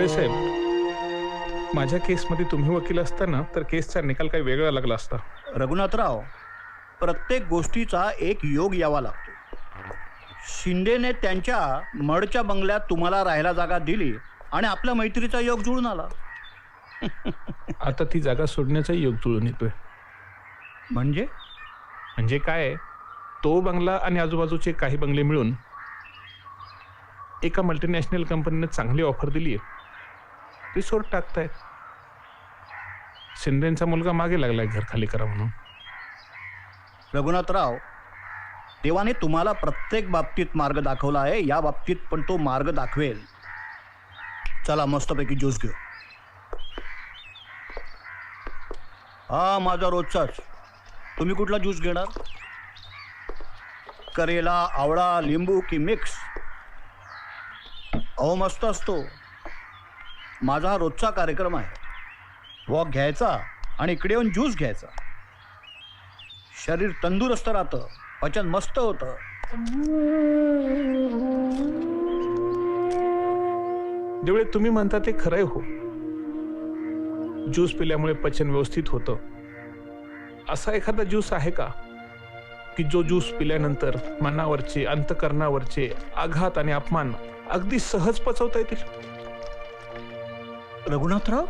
देवळे साहेब, माझ्या केसमध्ये तुम्ही वकील असताना तर केसचा निकाल काही वेगळा लागला असता. रघुनाथराव, प्रत्येक गोष्टीचा एक योग यावा लागतो. शिंदेने त्यांच्या मडच्या बंगल्यात तुम्हाला राहायला जागा दिली आणि आपल्या मैत्रीचा योग जुळून आला. आता ती जागा सोडण्याचा योग जुळून येतोय. म्हणजे काय, तो बंगला आणि आजूबाजूचे काही बंगले मिळून एका मल्टीनॅशनल कंपनीने चांगली ऑफर दिली आहे. रिसोर्ट टाकतायत. शिंदेचा मुलगा मागे लागलाय घर खाली करा म्हणून. रघुनाथराव, देवाने तुम्हाला प्रत्येक बाबतीत मार्ग दाखवला आहे, या बाबतीत पण तो मार्ग दाखवेल. चला मस्तपैकी ज्यूस घेऊ. हा माझा रोजचाच. तुम्ही कुठला ज्यूस घेणार? करेला, आवळा, लिंबू की मिक्स? अहो मस्त असतो. माझा हा रोजचा कार्यक्रम आहे. वॉक घ्यायचा आणि इकडे येऊन ज्यूस घ्यायचा. शरीर तंदुरुस्त राहतं, पचन मस्त होतं. देवळे, तुम्ही म्हणता ते खरंय हो. ज्यूस पिल्यामुळे पचन व्यवस्थित होतं. असा एखादा ज्यूस आहे का की जो ज्यूस पिल्यानंतर मनावरचे, अंतकरणावरचे आघात आणि अपमान अगदी सहज पचवता येतील? रघुनाथराव,